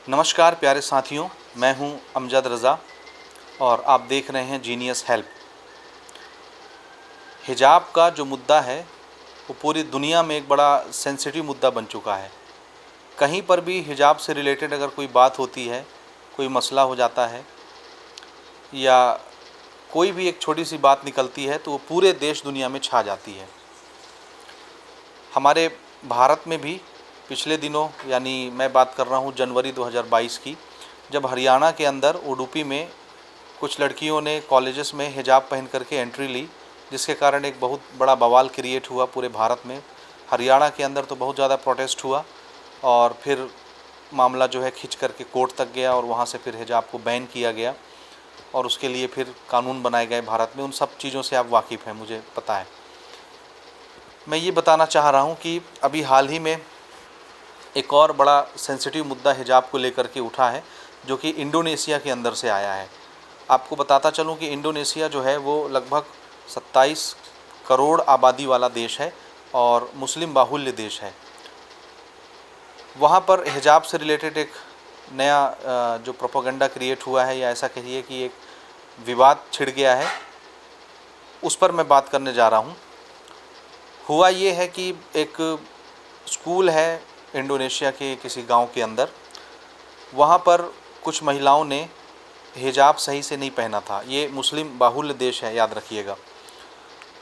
नमस्कार प्यारे साथियों, मैं हूं अमजद रज़ा और आप देख रहे हैं जीनियस हेल्प। हिजाब का जो मुद्दा है वो पूरी दुनिया में एक बड़ा सेंसिटिव मुद्दा बन चुका है। कहीं पर भी हिजाब से रिलेटेड अगर कोई बात होती है, कोई मसला हो जाता है या कोई भी एक छोटी सी बात निकलती है तो वो पूरे देश दुनिया में छा जाती है। हमारे भारत में भी पिछले दिनों, यानी मैं बात कर रहा हूँ जनवरी 2022 की, जब हरियाणा के अंदर उडुपी में कुछ लड़कियों ने कॉलेजेस में हिजाब पहन करके एंट्री ली, जिसके कारण एक बहुत बड़ा बवाल क्रिएट हुआ पूरे भारत में। हरियाणा के अंदर तो बहुत ज़्यादा प्रोटेस्ट हुआ और फिर मामला जो है खिंच करके कोर्ट तक गया और वहाँ से फिर हिजाब को बैन किया गया और उसके लिए फिर कानून बनाए गए भारत में। उन सब चीज़ों से आप वाकिफ़ हैं, मुझे पता है। मैं ये बताना चाह रहा हूँ कि अभी हाल ही में एक और बड़ा सेंसिटिव मुद्दा हिजाब को लेकर के उठा है, जो कि इंडोनेशिया के अंदर से आया है। आपको बताता चलूं कि इंडोनेशिया जो है वो लगभग 27 करोड़ आबादी वाला देश है और मुस्लिम बाहुल्य देश है। वहाँ पर हिजाब से रिलेटेड एक नया जो प्रोपेगेंडा क्रिएट हुआ है, या ऐसा कहिए कि एक विवाद छिड़ गया है, उस पर मैं बात करने जा रहा हूँ। हुआ ये है कि एक स्कूल है इंडोनेशिया के किसी गांव के अंदर। वहाँ पर कुछ महिलाओं ने हिजाब सही से नहीं पहना था। ये मुस्लिम बाहुल्य देश है, याद रखिएगा।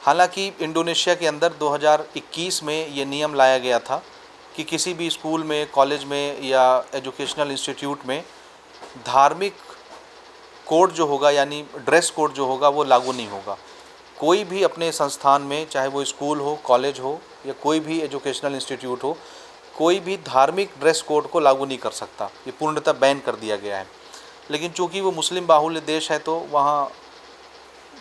हालांकि इंडोनेशिया के अंदर 2021 में ये नियम लाया गया था कि किसी भी स्कूल में, कॉलेज में या एजुकेशनल इंस्टीट्यूट में धार्मिक कोड जो होगा, यानी ड्रेस कोड जो होगा, वो लागू नहीं होगा। कोई भी अपने संस्थान में, चाहे वो स्कूल हो, कॉलेज हो या कोई भी एजुकेशनल इंस्टीट्यूट हो, कोई भी धार्मिक ड्रेस कोड को लागू नहीं कर सकता। ये पूर्णतः बैन कर दिया गया है। लेकिन चूंकि वो मुस्लिम बाहुल्य देश है तो वहाँ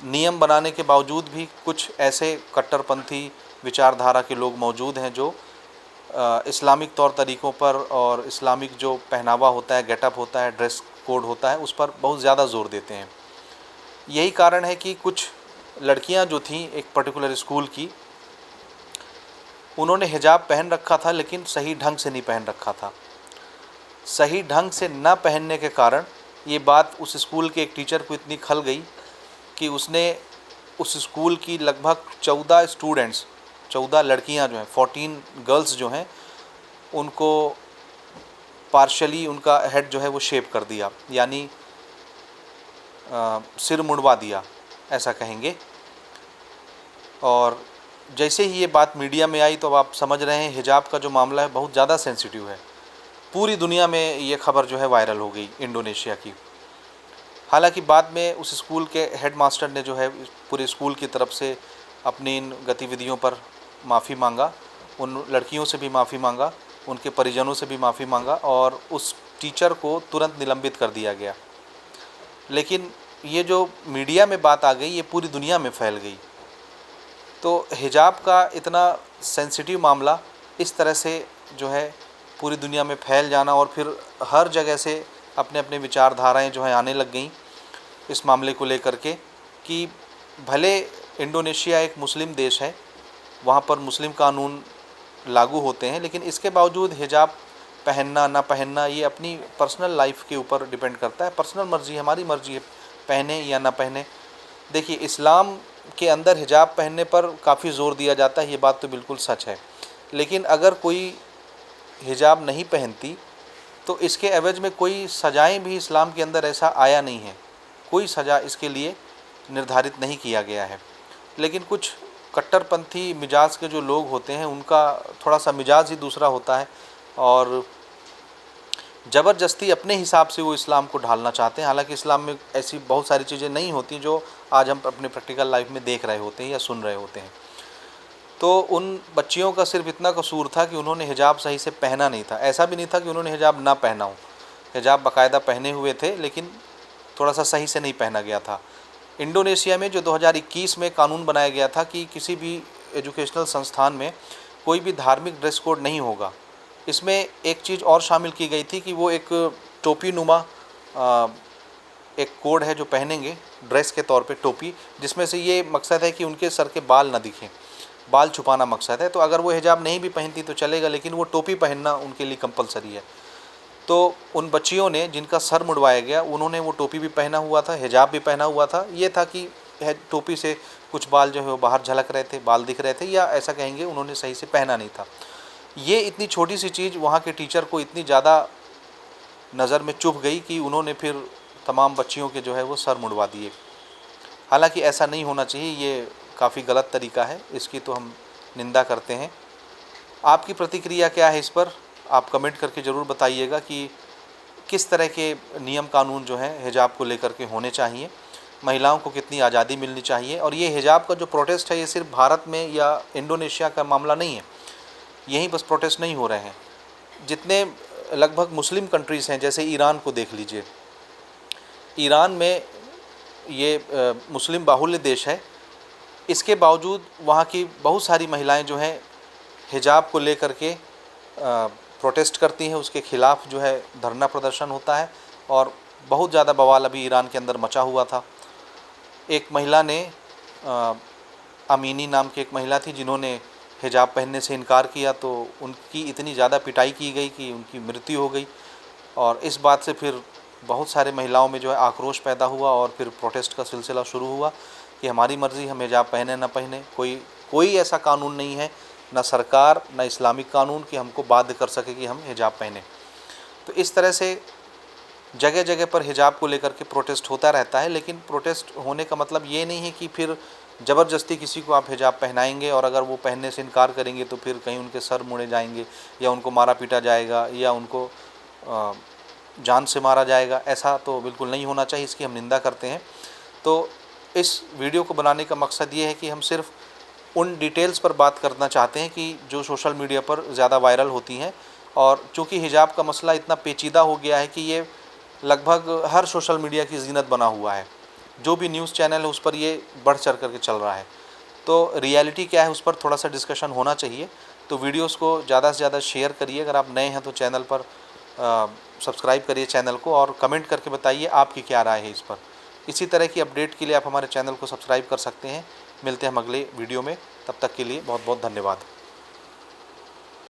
नियम बनाने के बावजूद भी कुछ ऐसे कट्टरपंथी विचारधारा के लोग मौजूद हैं जो इस्लामिक तौर तरीक़ों पर और इस्लामिक जो पहनावा होता है, गेटअप होता है, ड्रेस कोड होता है, उस पर बहुत ज़्यादा जोर देते हैं। यही कारण है कि कुछ लड़कियां जो थीं एक पर्टिकुलर स्कूल की, उन्होंने हिजाब पहन रखा था लेकिन सही ढंग से नहीं पहन रखा था। सही ढंग से न पहनने के कारण ये बात उस स्कूल के एक टीचर को इतनी खल गई कि उसने उस स्कूल की लगभग 14 स्टूडेंट्स, 14 लड़कियां जो हैं, 14 गर्ल्स जो हैं, उनको पार्शली उनका हेड जो है वो शेप कर दिया, यानी सिर मुड़वा दिया, ऐसा कहेंगे। और जैसे ही ये बात मीडिया में आई तो अब आप समझ रहे हैं हिजाब का जो मामला है बहुत ज़्यादा सेंसिटिव है। पूरी दुनिया में ये खबर जो है वायरल हो गई इंडोनेशिया की। हालांकि बाद में उस स्कूल के हेड मास्टर ने जो है पूरे स्कूल की तरफ से अपनी इन गतिविधियों पर माफ़ी मांगा, उन लड़कियों से भी माफ़ी मांगा, उनके परिजनों से भी माफ़ी मांगा और उस टीचर को तुरंत निलंबित कर दिया गया। लेकिन ये जो मीडिया में बात आ गई, ये पूरी दुनिया में फैल गई। तो हिजाब का इतना सेंसिटिव मामला इस तरह से जो है पूरी दुनिया में फैल जाना और फिर हर जगह से अपने अपने विचारधाराएं जो हैं आने लग गईं इस मामले को लेकर के, कि भले इंडोनेशिया एक मुस्लिम देश है, वहाँ पर मुस्लिम कानून लागू होते हैं, लेकिन इसके बावजूद हिजाब पहनना ना पहनना ये अपनी पर्सनल लाइफ के ऊपर डिपेंड करता है। पर्सनल मर्ज़ी, हमारी मर्ज़ी है पहने या ना पहने। देखिए, इस्लाम के अंदर हिजाब पहनने पर काफ़ी ज़ोर दिया जाता है, ये बात तो बिल्कुल सच है। लेकिन अगर कोई हिजाब नहीं पहनती तो इसके एवज में कोई सज़ाएं भी इस्लाम के अंदर ऐसा आया नहीं है, कोई सज़ा इसके लिए निर्धारित नहीं किया गया है। लेकिन कुछ कट्टरपंथी मिजाज के जो लोग होते हैं उनका थोड़ा सा मिजाज ही दूसरा होता है और ज़बरदस्ती अपने हिसाब से वो इस्लाम को ढालना चाहते हैं। हालांकि इस्लाम में ऐसी बहुत सारी चीज़ें नहीं होती जो आज हम अपने प्रैक्टिकल लाइफ में देख रहे होते हैं या सुन रहे होते हैं। तो उन बच्चियों का सिर्फ इतना कसूर था कि उन्होंने हिजाब सही से पहना नहीं था। ऐसा भी नहीं था कि उन्होंने हिजाब ना पहना हो, हिजाब बाकायदा पहने हुए थे, लेकिन थोड़ा सा सही से नहीं पहना गया था। इंडोनेशिया में जो 2021 में कानून बनाया गया था कि किसी भी एजुकेशनल संस्थान में कोई भी धार्मिक ड्रेस कोड नहीं होगा, इसमें एक चीज़ और शामिल की गई थी कि वो एक टोपी नुमा एक कोड है जो पहनेंगे ड्रेस के तौर पे, टोपी, जिसमें से ये मकसद है कि उनके सर के बाल ना दिखें, बाल छुपाना मकसद है। तो अगर वो हिजाब नहीं भी पहनती तो चलेगा, लेकिन वो टोपी पहनना उनके लिए कंपलसरी है। तो उन बच्चियों ने जिनका सर मुड़वाया गया, उन्होंने वो टोपी भी पहना हुआ था, हिजाब भी पहना हुआ था। ये था कि टोपी से कुछ बाल जो है वो बाहर झलक रहे थे, बाल दिख रहे थे, या ऐसा कहेंगे उन्होंने सही से पहना नहीं था। ये इतनी छोटी सी चीज़ वहाँ के टीचर को इतनी ज़्यादा नज़र में चुभ गई कि उन्होंने फिर तमाम बच्चियों के जो है वो सर मुड़वा दिए। हालांकि ऐसा नहीं होना चाहिए, ये काफ़ी गलत तरीका है, इसकी तो हम निंदा करते हैं। आपकी प्रतिक्रिया क्या है इस पर? आप कमेंट करके ज़रूर बताइएगा कि किस तरह के नियम कानून जो हैं हिजाब को लेकर के होने चाहिए, महिलाओं को कितनी आज़ादी मिलनी चाहिए। और ये हिजाब का जो प्रोटेस्ट है, ये सिर्फ भारत में या इंडोनेशिया का मामला नहीं है, यहीं बस प्रोटेस्ट नहीं हो रहे हैं। जितने लगभग मुस्लिम कंट्रीज़ हैं, जैसे ईरान को देख लीजिए, ईरान में ये मुस्लिम बाहुल्य देश है, इसके बावजूद वहाँ की बहुत सारी महिलाएं जो हैं हिजाब को लेकर के प्रोटेस्ट करती हैं, उसके ख़िलाफ़ जो है धरना प्रदर्शन होता है, और बहुत ज़्यादा बवाल अभी ईरान के अंदर मचा हुआ था। एक महिला ने अमीनी नाम की एक महिला थी, जिन्होंने हिजाब पहनने से इनकार किया, तो उनकी इतनी ज़्यादा पिटाई की गई कि उनकी मृत्यु हो गई। और इस बात से फिर बहुत सारे महिलाओं में जो है आक्रोश पैदा हुआ, और फिर प्रोटेस्ट का सिलसिला शुरू हुआ कि हमारी मर्ज़ी, हम हिजाब पहने न पहने। कोई ऐसा कानून नहीं है, ना सरकार ना इस्लामिक कानून, कि हमको बाध्य कर सके कि हम हिजाब पहने। तो इस तरह से जगह जगह पर हिजाब को लेकर के प्रोटेस्ट होता रहता है, लेकिन प्रोटेस्ट होने का मतलब ये नहीं है कि फिर ज़बरदस्ती किसी को आप हिजाब पहनाएंगे, और अगर वो पहनने से इनकार करेंगे तो फिर कहीं उनके सर मुड़े जाएंगे, या उनको मारा पीटा जाएगा, या उनको जान से मारा जाएगा। ऐसा तो बिल्कुल नहीं होना चाहिए, इसकी हम निंदा करते हैं। तो इस वीडियो को बनाने का मकसद ये है कि हम सिर्फ उन डिटेल्स पर बात करना चाहते हैं कि जो सोशल मीडिया पर ज़्यादा वायरल होती हैं। और चूँकि हिजाब का मसला इतना पेचीदा हो गया है कि ये लगभग हर सोशल मीडिया की ज़ीनत बना हुआ है, जो भी न्यूज़ चैनल है उस पर ये बढ़ चढ़ करके चल रहा है। तो रियलिटी क्या है उस पर थोड़ा सा डिस्कशन होना चाहिए। तो वीडियोस को ज़्यादा से ज़्यादा शेयर करिए। अगर आप नए हैं तो चैनल पर सब्सक्राइब करिए चैनल को, और कमेंट करके बताइए आपकी क्या राय है इस पर। इसी तरह की अपडेट के लिए आप हमारे चैनल को सब्सक्राइब कर सकते हैं। मिलते हैं हम अगले वीडियो में, तब तक के लिए बहुत बहुत धन्यवाद।